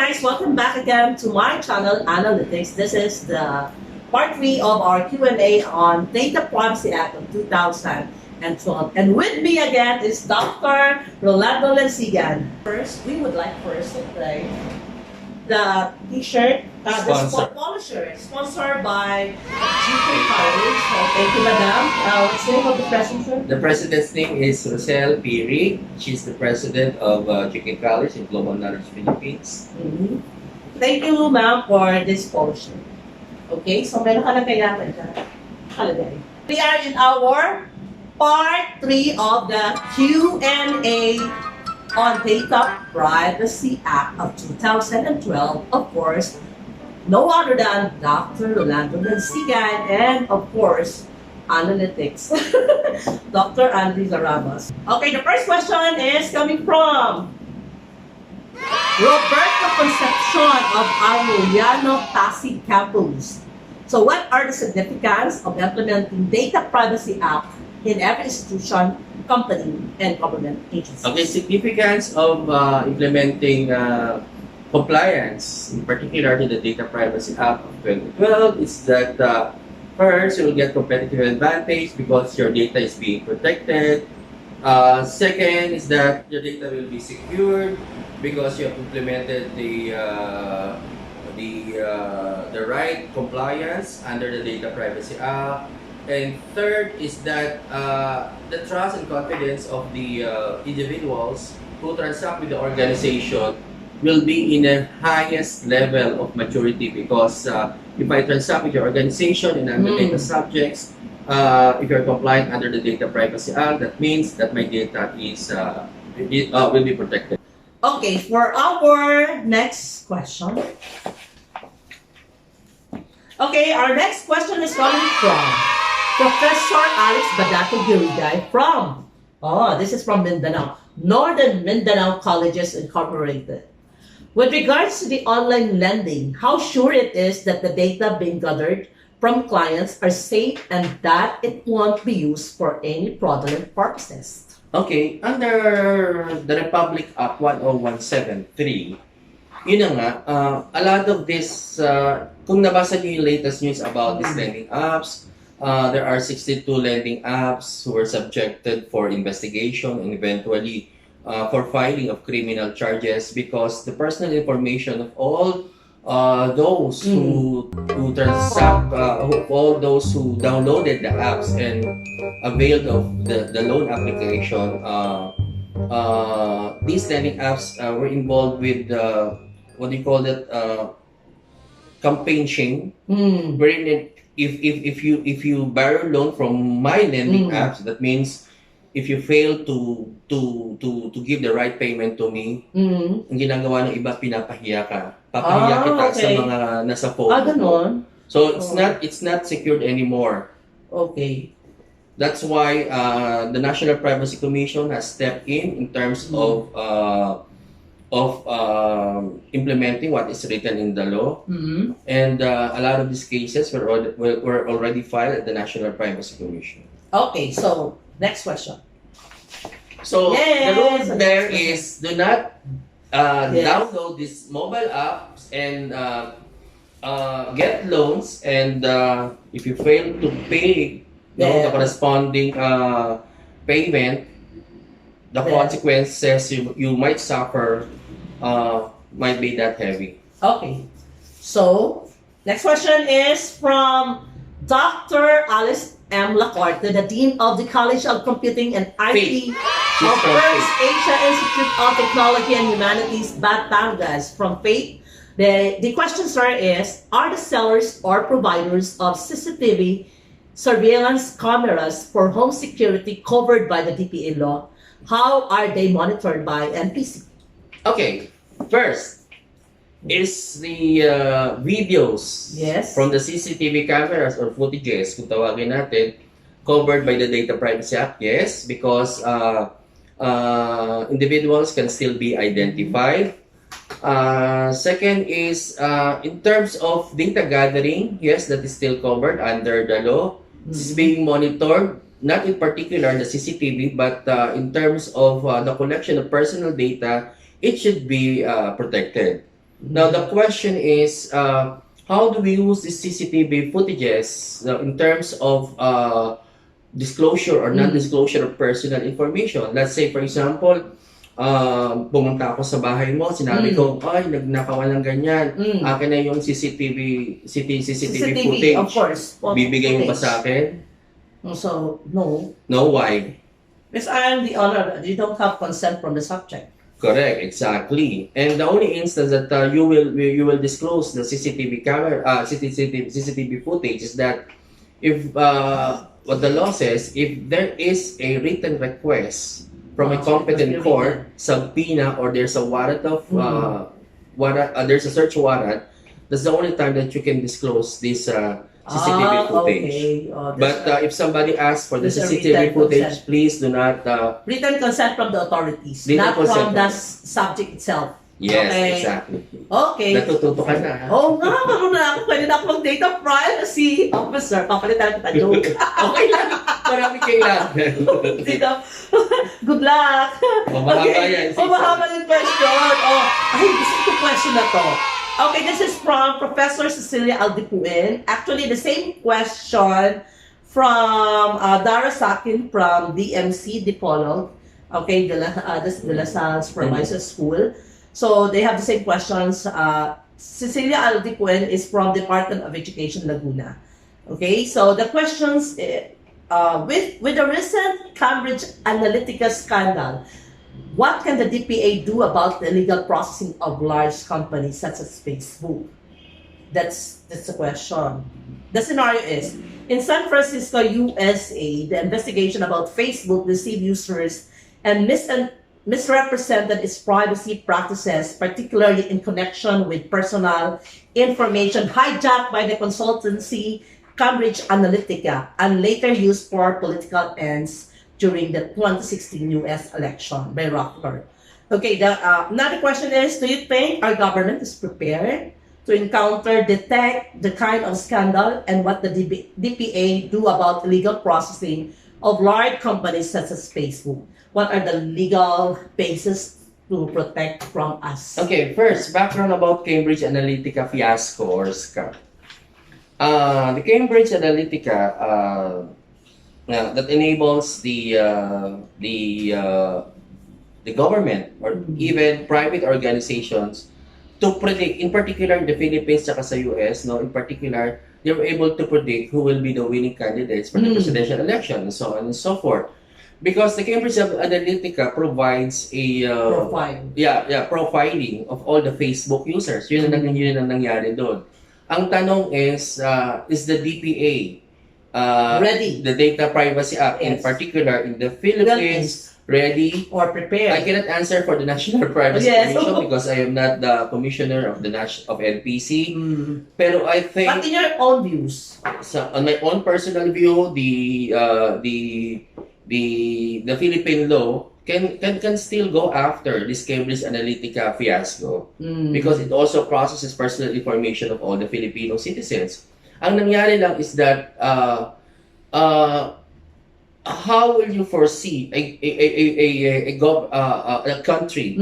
guys, welcome back again to my channel, Analytics. This is the part 3 of our Q&A on Data Privacy Act of 2012. And with me again is Dr. Rolando Lansigan. First, we would like to play the t-shirt, the polo shirt, sponsored by GK College. So thank you, Madam. What's the name of the president, sir? The president's name is Rosel Piri. She's the president of GK College in Global Knowledge Philippines. Mm-hmm. Thank you, ma'am, for this polo shirt. Okay, so meron ka na kailangan ka. Kalagay. We are in our part 3 of the Q&A on Data Privacy Act of 2012. Of course, no other than Dr. Rolando Lansigan and, of course, Analytics, Dr. Andy Zarabas. Okay, the first question is coming from Roberto Concepcion of Arroyano Pasig Campus. So what are the significance of implementing Data Privacy Act in every institution, company, and government agency? Okay, significance of implementing compliance, in particular to the Data Privacy Act of 2012, is that first, you will get competitive advantage because your data is being protected. Second is that your data will be secured because you have implemented the right compliance under the Data Privacy Act. And third is that the trust and confidence of the individuals who transact with the organization will be in the highest level of maturity because if I transact with your organization and I'm the data subjects, if you're compliant under the Data Privacy Act, that means that my data is will be protected. Okay, for our next question. Okay, our next question is coming from Professor Alex Badato Girigay from, this is from Mindanao, Northern Mindanao Colleges Incorporated. With regards to the online lending, how sure it is that the data being gathered from clients are safe and that it won't be used for any fraudulent purposes? Okay, under the Republic Act 10173, yun na nga, a lot of this, kung nabasa niyo yung latest news about these lending apps, there are 62 lending apps who were subjected for investigation and eventually for filing of criminal charges because the personal information of all those who transact, all those who downloaded the apps and availed of the loan application, these lending apps were involved with what do you call it, campaign shame, wherein if you borrow loan from my lending apps, that means if you fail to give the right payment to me, ang ginagawa ng iba, pinapahiya ka. Papahiya kita sa mga nasa phone. Ganon. So it's not secured anymore. Okay. That's why the National Privacy Commission has stepped in terms of implementing what is written in the law, and a lot of these cases were already filed at the National Privacy Commission. Okay, so next question. So the rule there is do not download these mobile apps and get loans, and if you fail to pay the corresponding payment, the consequences you might suffer might be that heavy. Okay. So, next question is from Dr. Alice M. Lacorte, the Dean of the College of Computing and IT of First Asia Institute of Technology and Humanities, Batangas, from FATE. The question, sir, is, are the sellers or providers of CCTV surveillance cameras for home security covered by the DPA law? How are they monitored by NPC? Okay, first is the videos from the CCTV cameras or footages, kung tawagin natin, covered by the Data Privacy Act. Yes, because individuals can still be identified. Second is in terms of data gathering, yes, that is still covered under the law. This is being monitored, not in particular the CCTV, but in terms of the collection of personal data, it should be protected. Now, the question is, how do we use the CCTV footages in terms of disclosure or non-disclosure of personal information? Let's say, for example, pumunta ako sa bahay mo, sinabi ko, ay, nagnakawan ng ganyan. Akin na yung CCTV footage. Of course. Bibigay mo ba sa akin? So, no. No, why? Because I am the owner. You don't have consent from the subject. Correct, exactly. And the only instance that you will disclose the CCTV camera, CCTV footage is that if what the law says, if there is a written request from a competent court, subpoena, or there's a warrant of there's a search warrant, that's the only time that you can disclose this CCTV footage. Okay. But if somebody asks for the There's a CCTV written footage, consent. please do not. Written consent from the authorities, Written not consent from the subject itself. Yes, Okay. exactly. Okay. Natututo ka na. Oo nga, marunong na ako. Pwede na ako mag-data privacy officer. Papalitan kita joke. Okay lang. Marami kailangan. Dito. Good luck. Mahaba yan. Mahaba yung question. Oh, ay, gusto ko question na to. Okay, this is from Professor Cecilia Aldipuen. Actually, the same question from Dara Sakin from DMC Dipolog. Okay, this is De La Salle Supervisor School. So they have the same questions. Cecilia Aldipuen is from Department of Education Laguna. Okay, so the questions with the recent Cambridge Analytica scandal, what can the DPA do about the illegal processing of large companies such as Facebook? That's the question. The scenario is, in San Francisco, USA, the investigation about Facebook deceived users and misrepresented its privacy practices, particularly in connection with personal information hijacked by the consultancy Cambridge Analytica and later used for political ends during the 2016 US election by Rockford. Okay, another question is, do you think our government is prepared to detect the kind of scandal, and what the DPA do about illegal processing of large companies such as Facebook? What are the legal bases to protect from us? Okay, first, background about Cambridge Analytica fiasco or scam. The Cambridge Analytica that enables the government or even private organizations to predict, in particular the Philippines at sa US, no, in particular, they were able to predict who will be the winning candidates for the presidential election and so on and so forth. Because the Cambridge Analytica provides a profiling of all the Facebook users. Yun ang nangyari doon. Ang tanong is the DPA ready? The Data Privacy Act, in particular in the Philippines, ready or prepared? I cannot answer for the National Privacy Commission because I am not the commissioner of the NPC. Pero I think, but in your own views, on my own personal view, the Philippine law can still go after this Cambridge Analytica fiasco because it also processes personal information of all the Filipino citizens. Ang nangyari lang is that how will you foresee a country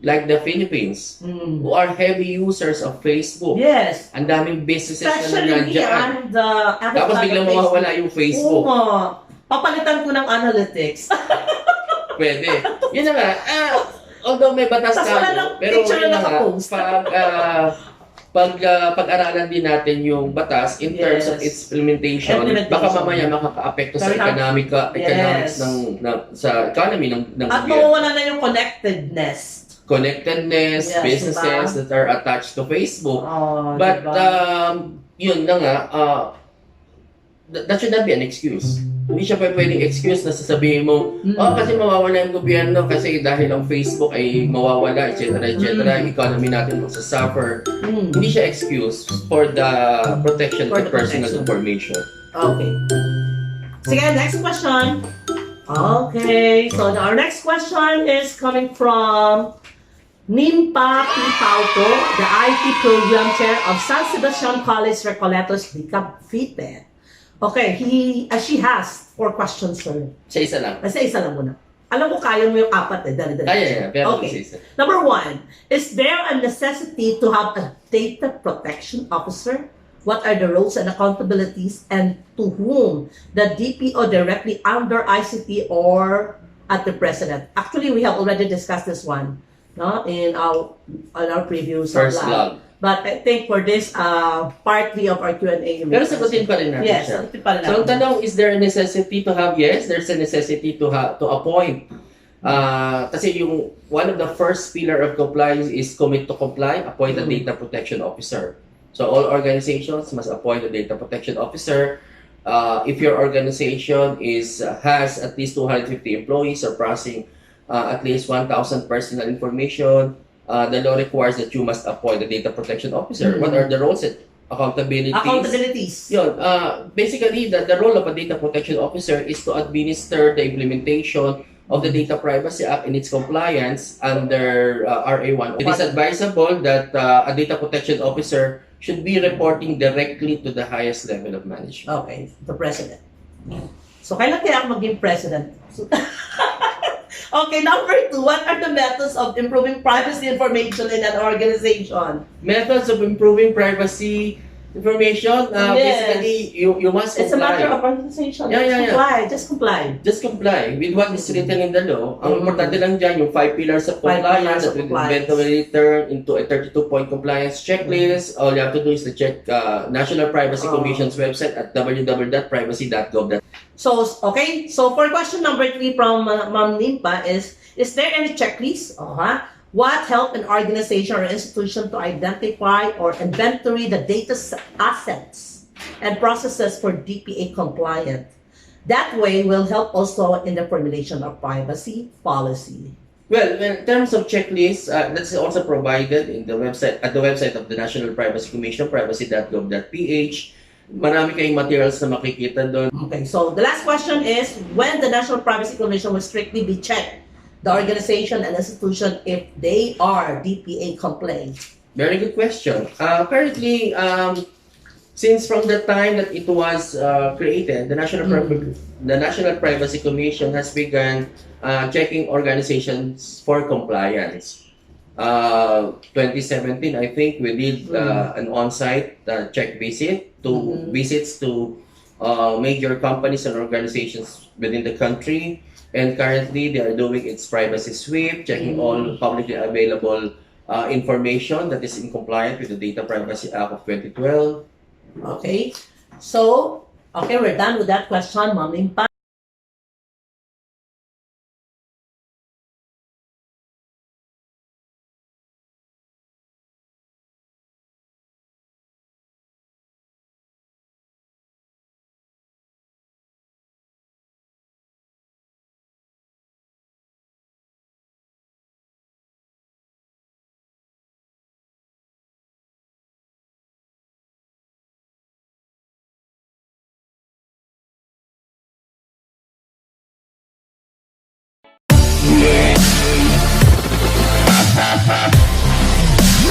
like the Philippines who are heavy users of Facebook? Yes. Ang daming businesses especially na nandiyan. Tapos biglang Facebook. mawawala yung Facebook. Papalitan ko ng analytics. Pwede. Yun na nga. Although may batas tayo, pero yun na nga, pag-aralan din natin yung batas in terms of its implementation, baka mamaya makaka-apekto sa economics sa economy ng at mawawala na yung connectedness, businesses that are attached to Facebook. But yun na nga, that should not be an excuse. Hindi siya pwedeng excuse na sasabihin mo, kasi mawawala yung gobyerno kasi dahil ang Facebook ay mawawala, etc. Economy natin magsasuffer. Hindi siya excuse for the protection of personal information. Okay. Sige, next question. Okay, so our next question is coming from Nimpa P. Pauto, the IT Program Chair of San Sebastian College Recoletos de Cavite. Okay, she has 4 questions, sir. Sa isa lang. Isa lang muna. Alam ko kaya mo yung apat eh. Dali. Kaya, pero Okay. Number 1, is there a necessity to have a data protection officer? What are the roles and accountabilities, and to whom the DPO directly under ICT or at the president? Actually, we have already discussed this one, no, in our previous First vlog. vlog. But I think for this part 3 of our Q&A, Pero sagutin pa rin natin yes, siya. sagutin pa rin So, ang natin. tanong, is there a necessity to have? Yes, there's a necessity to appoint. Kasi yung one of the first pillar of compliance is commit to comply, appoint a data protection officer. So, all organizations must appoint a data protection officer. If your organization has at least 250 employees or processing at least 1,000 personal information, the law requires that you must appoint a data protection officer. What are the roles and accountabilities? Accountabilities. Yun, basically, the role of a data protection officer is to administer the implementation of the Data Privacy Act and its compliance under RA1. It is advisable that a data protection officer should be reporting directly to the highest level of management. Okay, the president. So, kailan kaya ako maging president? Okay, number 2, what are the methods of improving privacy information in an organization? Methods of improving privacy information, Yes. basically, you must comply. It's a matter of organization. Yeah. Just comply. Just comply with what is written in the law. Ang importante lang dyan, yung 5 pillars of compliance that will eventually turn into a 32-point compliance checklist. All you have to do is to check National Privacy Commission's website at www.privacy.gov. So, okay. So, for question number 3 from Ma'am Nimpa is there any checklist? What help an organization or institution to identify or inventory the data assets and processes for DPA compliant? That way will help also in the formulation of privacy policy. Well, in terms of checklists, that's also provided in the website at the website of the National Privacy Commission, privacy.gov.ph. Marami kayong materials na makikita doon. Okay, so the last question is, when the National Privacy Commission will strictly be checked, the organization and institution, if they are DPA compliant? Very good question. Currently, since from the time that it was created, the National Privacy Commission has begun checking organizations for compliance. 2017, I think we did an on-site check visit to visits to major companies and organizations within the country. And currently, they are doing its privacy sweep, checking all publicly available information that is in compliance with the Data Privacy Act of 2012. Okay, so, okay, we're done with that question, Ma'am Limpa.